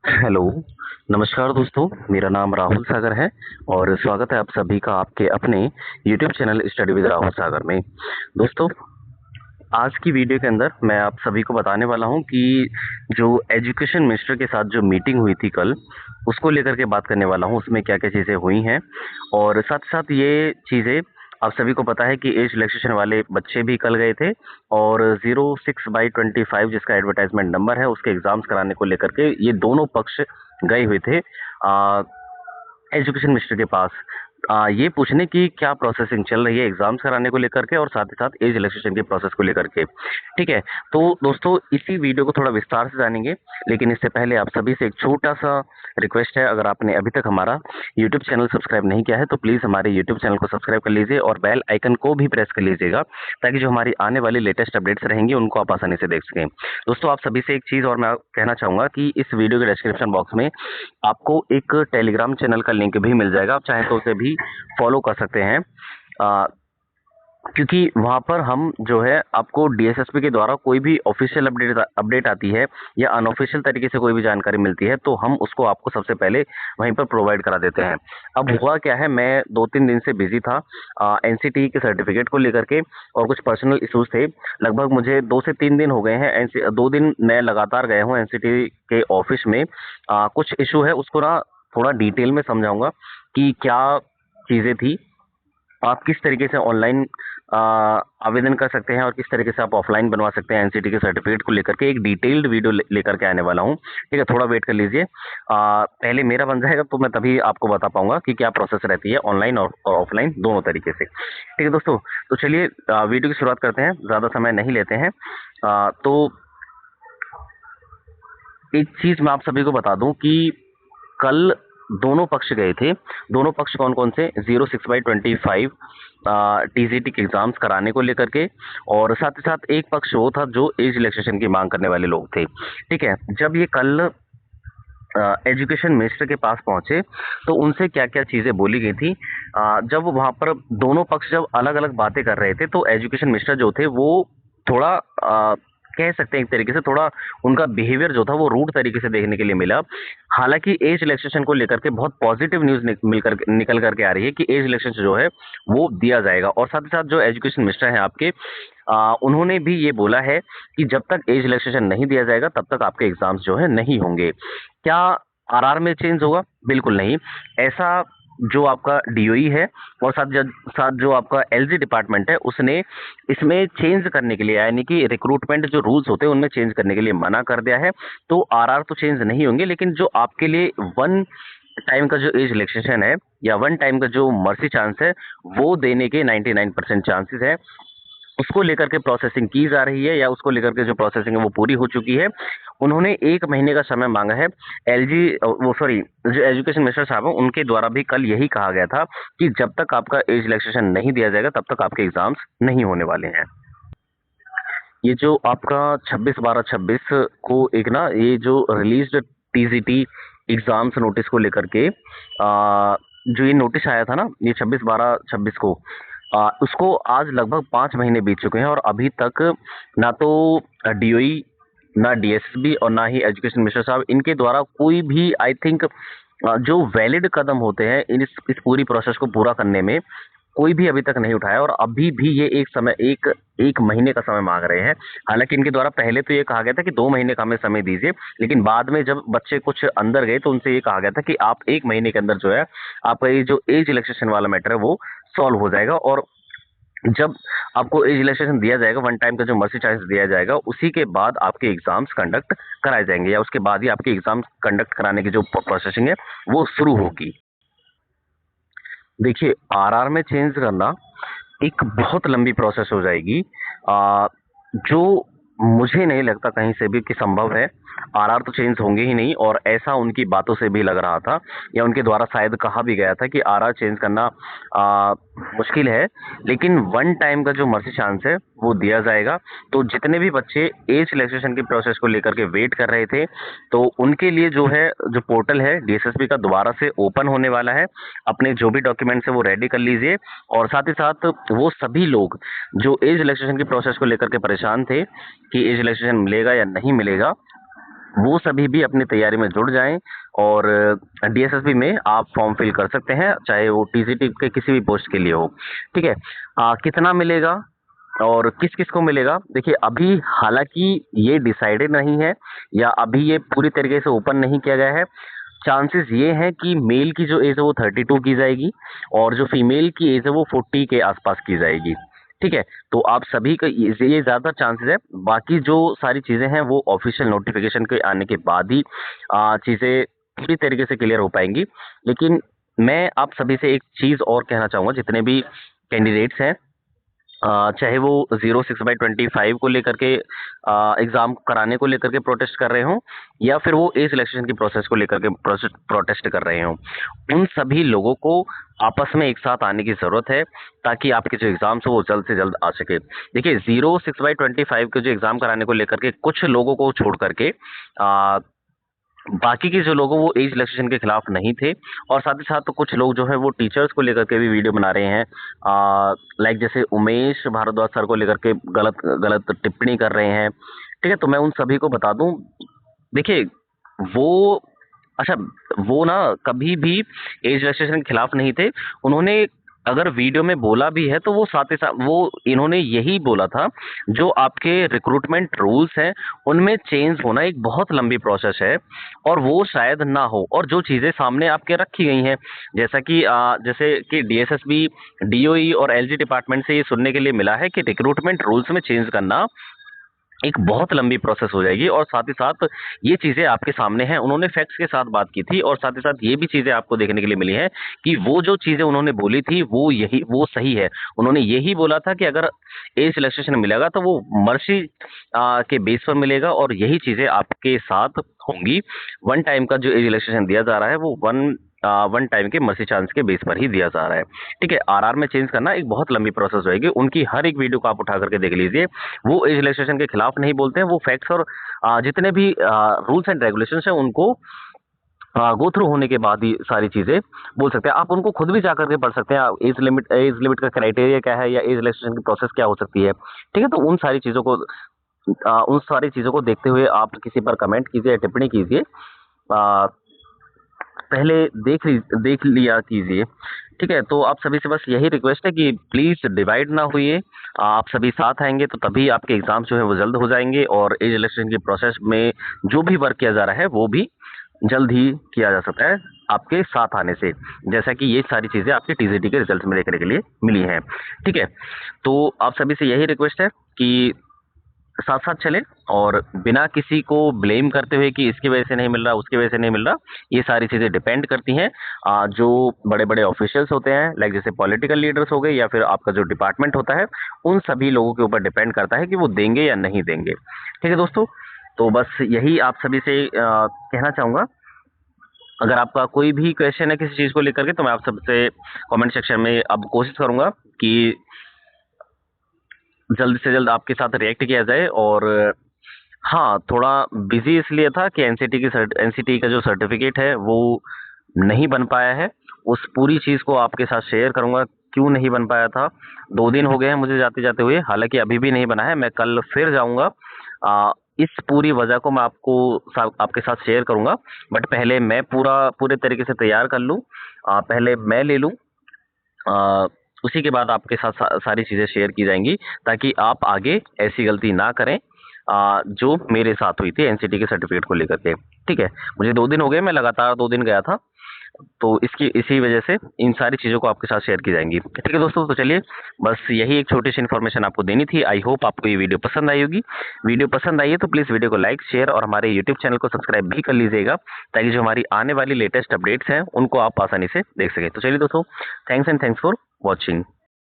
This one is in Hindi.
हेलो, नमस्कार दोस्तों, मेरा नाम राहुल सागर है और स्वागत है आप सभी का आपके अपने YouTube channel study with Rahul Sagar में। दोस्तों, आज की वीडियो के अंदर मैं आप सभी को बताने वाला हूं कि जो एजुकेशन मिनिस्टर के साथ जो मीटिंग हुई थी कल, उसको लेकर के बात करने वाला हूं, उसमें क्या-क्या चीज़ें हुई हैं और साथ-साथ ये चीज़ें आप सभी को पता है कि एज रिलैक्सेशन वाले बच्चे भी कल गए थे और 06/25 जिसका एडवर्टाइजमेंट नंबर है, उसके एग्ज़ाम्स कराने को लेकर के ये दोनों पक्ष गए हुए थे एजुकेशन मिनिस्टर के पास ये पूछने की क्या प्रोसेसिंग चल रही है एग्जाम्स कराने को लेकर के और साथ ही साथ एज रिलैक्सेशन के प्रोसेस को लेकर के। ठीक है, तो दोस्तों इसी वीडियो को थोड़ा विस्तार से जानेंगे, लेकिन इससे पहले आप सभी से एक छोटा सा रिक्वेस्ट है, अगर आपने अभी तक हमारा यूट्यूब चैनल सब्सक्राइब नहीं किया है तो प्लीज़ हमारे यूट्यूब चैनल को सब्सक्राइब कर लीजिए और बेल आइकन को भी प्रेस कर लीजिएगा, ताकि जो हमारी आने वाली लेटेस्ट अपडेट्स रहेंगी उनको आप आसानी से देख सकें। दोस्तों, आप सभी से एक चीज़ और मैं कहना चाहूँगा कि इस वीडियो के डिस्क्रिप्शन बॉक्स में आपको एक टेलीग्राम चैनल का लिंक भी मिल जाएगा, आप चाहें तो उसे भी फॉलो कर सकते हैं। अ, क्योंकि वहाँ पर हम जो है आपको डीएसएसपी के द्वारा कोई भी ऑफिशियल अपडेट आती है या अनऑफिशियल तरीके से कोई भी जानकारी मिलती है तो हम उसको आपको सबसे पहले वहीं पर प्रोवाइड करा देते हैं। अब हुआ क्या है, मैं 2-3 दिन से बिजी था एनसीटी के सर्टिफिकेट को लेकर के और कुछ पर्सनल इश्यूज थे। लगभग मुझे 2 से 3 दिन हो गए हैं, 2 दिन मैं लगातार गया हूँ एनसीटी के ऑफिस में। कुछ इशू है उसको ना थोड़ा डिटेल में समझाऊंगा कि क्या चीज़ें थी, आप किस तरीके से ऑनलाइन आवेदन कर सकते हैं और किस तरीके से आप ऑफलाइन बनवा सकते हैं एनसीटी के सर्टिफिकेट को लेकर के एक डिटेल्ड वीडियो लेकर के आने वाला हूं। ठीक है, थोड़ा वेट कर लीजिए। पहले मेरा बन जाएगा तो मैं तभी आपको बता पाऊंगा कि क्या प्रोसेस रहती है ऑनलाइन और ऑफलाइन दोनों तरीके से। ठीक है दोस्तों, तो चलिए वीडियो की शुरुआत करते हैं, ज़्यादा समय नहीं लेते हैं। तो एक चीज़ मैं आप सभी को बता दूं कि कल दोनों पक्ष गए थे। दोनों पक्ष कौन-कौन से? 06/25 टीजीटी के एग्ज़ाम्स कराने को लेकर के और साथ ही साथ एक पक्ष वो था जो एज रिलैक्सेशन की माँग करने वाले लोग थे। ठीक है? जब ये कल एजुकेशन मिनिस्टर के पास पहुँचे, तो उनसे क्या-क्या चीज़ें बोली गई थी। जब वहाँ पर दोनों पक्ष जब अलग-अलग बातें कर रहे थे, तो एजुकेशन मिनिस्टर जो थे वो थोड़ा कह सकते हैं एक तरीके से थोड़ा उनका बिहेवियर जो था वो रूड तरीके से देखने के लिए मिला। हालाँकि एज रिलैक्सेशन को लेकर के बहुत पॉजिटिव न्यूज़ निकल कर के आ रही है कि एज रिलैक्सेशन जो है वो दिया जाएगा और साथ ही साथ जो एजुकेशन मिनिस्टर हैं आपके उन्होंने भी ये बोला है कि जब तक एज रिलैक्सेशन नहीं दिया जाएगा तब तक आपके एग्ज़ाम्स जो है नहीं होंगे। क्या आरआर में चेंज होगा? बिल्कुल नहीं। ऐसा जो आपका डीओई है और साथ जो आपका एलजी डिपार्टमेंट है उसने इसमें चेंज करने के लिए यानी कि रिक्रूटमेंट जो रूल्स होते हैं उनमें चेंज करने के लिए मना कर दिया है। तो आरआर तो चेंज नहीं होंगे, लेकिन जो आपके लिए वन टाइम का जो एज रिलैक्सेशन है या वन टाइम का जो मर्सी चांस है वो देने के 99% चांसेस है। उसको लेकर के प्रोसेसिंग की जा रही है या उसको लेकर के जो प्रोसेसिंग है वो पूरी हो चुकी है। उन्होंने 1 महीने का समय माँगा है। एलजी वो सॉरी जो एजुकेशन मिनिस्टर साहब हैं उनके द्वारा भी कल यही कहा गया था कि जब तक आपका एज रिलैक्सेशन नहीं दिया जाएगा तब तक आपके एग्ज़ाम्स नहीं होने वाले हैं। ये जो आपका 26/12/26 को एक ना ये जो रिलीज्ड टीजीटी एग्ज़ाम्स नोटिस को लेकर के जो ये नोटिस आया था ना ये 26/12/26 को उसको आज लगभग 5 महीने बीत चुके हैं और अभी तक ना तो डीओई, ना डीएसएसबी और ना ही एजुकेशन मिनिस्टर साहब इनके द्वारा कोई भी आई थिंक जो वैलिड कदम होते हैं इस पूरी प्रोसेस को पूरा करने में कोई भी अभी तक नहीं उठाया और अभी भी ये एक महीने का समय मांग रहे हैं। हालांकि इनके द्वारा पहले तो ये कहा गया था कि 2 महीने का हमें समय दीजिए, लेकिन बाद में जब बच्चे कुछ अंदर गए तो उनसे ये कहा गया था कि आप 1 महीने के अंदर जो है आपका ये जो एज रिलैक्सेशन वाला मैटर है वो सॉल्व हो जाएगा और जब आपको एज रिलैक्सेशन दिया जाएगा, वन टाइम का जो मर्सी चार्ज दिया जाएगा, उसी के बाद आपके एग्जाम्स कंडक्ट कराए जाएंगे या उसके बाद ही आपके एग्जाम्स कंडक्ट कराने की जो प्रोसेसिंग है वो शुरू होगी। देखिए, आरआर में चेंज करना एक बहुत लंबी प्रोसेस हो जाएगी जो मुझे नहीं लगता कहीं से भी कि संभव है। आरआर तो चेंज होंगे ही नहीं और ऐसा उनकी बातों से भी लग रहा था या उनके द्वारा शायद कहा भी गया था कि आरआर चेंज करना मुश्किल है, लेकिन वन टाइम का जो मर्सी चांस है वो दिया जाएगा। तो जितने भी बच्चे एज रिलैक्सेशन की प्रोसेस को लेकर के वेट कर रहे थे तो उनके लिए जो है जो पोर्टल है डीएसएसपी का दोबारा से ओपन होने वाला है। अपने जो भी डॉक्यूमेंट्स है वो रेडी कर लीजिए और साथ ही साथ वो सभी लोग जो एज रिलैक्सेशन की प्रोसेस को लेकर के परेशान थे कि एज रिलैक्सेशन मिलेगा या नहीं मिलेगा, वो सभी भी अपनी तैयारी में जुड़ जाएं और डीएसएसबी में आप फॉर्म फिल कर सकते हैं, चाहे वो टीजीटी के किसी भी पोस्ट के लिए हो। ठीक है। कितना मिलेगा और किस किस को मिलेगा, देखिए अभी हालांकि ये डिसाइडेड नहीं है या अभी ये पूरी तरीके से ओपन नहीं किया गया है। चांसेस ये हैं कि मेल की जो एज है वो 32 की जाएगी और जो फीमेल की एज है वो 40 के आसपास की जाएगी। ठीक है। तो आप सभी का ये ज़्यादा चांसेस है। बाकी जो सारी चीज़ें हैं वो ऑफिशियल नोटिफिकेशन के आने के बाद ही चीज़ें पूरी तरीके से क्लियर हो पाएंगी। लेकिन मैं आप सभी से एक चीज़ और कहना चाहूँगा, जितने भी कैंडिडेट्स हैं, चाहे वो 06/25 को लेकर के एग्ज़ाम कराने को लेकर के प्रोटेस्ट कर रहे हों या फिर वो एज रिलैक्सेशन की प्रोसेस को लेकर के प्रोटेस्ट कर रहे हों, उन सभी लोगों को आपस में एक साथ आने की ज़रूरत है ताकि आपके जो एग्ज़ाम्स हो वो जल्द से जल्द आ सके। देखिए 06/25 के जो एग्ज़ाम कराने को लेकर के कुछ लोगों को छोड़ करके बाकी के जो लोग हैं वो एज रिलैक्सेशन के खिलाफ नहीं थे और साथ ही साथ तो कुछ लोग जो है वो टीचर्स को लेकर के भी वीडियो बना रहे हैं, लाइक जैसे उमेश भारद्वाज सर को लेकर के गलत गलत टिप्पणी कर रहे हैं। ठीक है। तो मैं उन सभी को बता दूं, देखिए वो अच्छा वो ना कभी भी एज रिलैक्सेशन के खिलाफ नहीं थे। उन्होंने अगर वीडियो में बोला भी है तो वो साथ ही साथ वो इन्होंने यही बोला था, जो आपके रिक्रूटमेंट रूल्स हैं उनमें चेंज होना एक बहुत लंबी प्रोसेस है और वो शायद ना हो, और जो चीज़ें सामने आपके रखी गई हैं जैसा कि जैसे कि डीएसएसबी, डीओई और एलजी डिपार्टमेंट से ये सुनने के लिए मिला है कि रिक्रूटमेंट रूल्स में चेंज करना एक बहुत लंबी प्रोसेस हो जाएगी और साथ ही साथ ये चीज़ें आपके सामने हैं। उन्होंने फैक्ट्स के साथ बात की थी और साथ ही साथ ये भी चीज़ें आपको देखने के लिए मिली हैं कि वो जो चीज़ें उन्होंने बोली थी वो सही है। उन्होंने यही बोला था कि अगर एज रिलैक्सेशन मिलेगा तो वो मर्सी के बेस पर मिलेगा और यही चीज़ें आपके साथ होंगी। वन टाइम का जो एज रिलैक्सेशन दिया जा रहा है वो वन टाइम के मर्सी चांस के बेस पर ही दिया जा रहा है। ठीक है। आरआर में चेंज करना एक बहुत लंबी प्रोसेस रहेगी। उनकी हर एक वीडियो को आप उठा करके देख लीजिए। वो एज रिलैक्सेशन के खिलाफ नहीं बोलते हैं, वो फैक्ट्स और जितने भी रूल्स एंड रेगुलेशंस हैं उनको गो थ्रू होने के बाद ही सारी चीज़ें बोल सकते हैं। आप उनको खुद भी जा करके पढ़ सकते हैं, एज लिमिट का क्राइटेरिया क्या है या एज रिलैक्सेशन की प्रोसेस क्या हो सकती है। ठीक है। तो उन सारी चीज़ों को देखते हुए आप किसी पर कमेंट कीजिए या टिप्पणी कीजिए, पहले देख लिया कीजिए। ठीक है। तो आप सभी से बस यही रिक्वेस्ट है कि प्लीज़ डिवाइड ना होइए। आप सभी साथ आएंगे तो तभी आपके एग्ज़ाम जो है वो जल्द हो जाएंगे और एज रिलैक्सेशन की प्रोसेस में जो भी वर्क किया जा रहा है वो भी जल्द ही किया जा सकता है आपके साथ आने से, जैसा कि ये सारी चीज़ें आपके टीजीटी के रिजल्ट में देखने के लिए मिली हैं। ठीक है। तो आप सभी से यही रिक्वेस्ट है कि साथ साथ चलें और बिना किसी को ब्लेम करते हुए कि इसकी वजह से नहीं मिल रहा, उसकी वजह से नहीं मिल रहा। ये सारी चीज़ें डिपेंड करती हैं जो बड़े बड़े ऑफिशियल्स होते हैं, लाइक जैसे पॉलिटिकल लीडर्स हो गए या फिर आपका जो डिपार्टमेंट होता है, उन सभी लोगों के ऊपर डिपेंड करता है कि वो देंगे या नहीं देंगे। ठीक है दोस्तों। तो बस यही आप सभी से कहना चाहूँगा। अगर आपका कोई भी क्वेश्चन है किसी चीज़ को लेकर के तो मैं आप सबसे कमेंट सेक्शन में अब कोशिश करूँगा कि जल्द से जल्द आपके साथ रिएक्ट किया जाए। और हाँ, थोड़ा बिजी इसलिए था कि एनसीटी का जो सर्टिफिकेट है वो नहीं बन पाया है। उस पूरी चीज़ को आपके साथ शेयर करूँगा, क्यों नहीं बन पाया था। 2 दिन हो गए हैं मुझे जाते-जाते हुए, हालाँकि अभी भी नहीं बना है। मैं कल फिर जाऊँगा। इस पूरी वजह को मैं आपके साथ शेयर करूँगा। बट पहले मैं पूरे तरीके से तैयार कर लूँ। पहले मैं ले लूँ, उसी के बाद आपके साथ सारी चीज़ें शेयर की जाएंगी ताकि आप आगे ऐसी गलती ना करें जो मेरे साथ हुई थी एनसीटी के सर्टिफिकेट को लेकर के। ठीक है। मुझे 2 दिन हो गए, मैं लगातार 2 दिन गया था, तो इसी वजह से इन सारी चीज़ों को आपके साथ शेयर की जाएंगी। ठीक है दोस्तों। तो चलिए, बस यही एक छोटी सी इन्फॉर्मेशन आपको देनी थी। आई होप आपको ये वीडियो पसंद आई होगी। वीडियो पसंद आई है तो प्लीज़ वीडियो को लाइक, शेयर और हमारे यूट्यूब चैनल को सब्सक्राइब भी कर लीजिएगा ताकि जो हमारी आने वाली लेटेस्ट अपडेट्स हैं उनको आप आसानी से देख सकें। तो चलिए दोस्तों, थैंक्स फॉर वॉचिंग।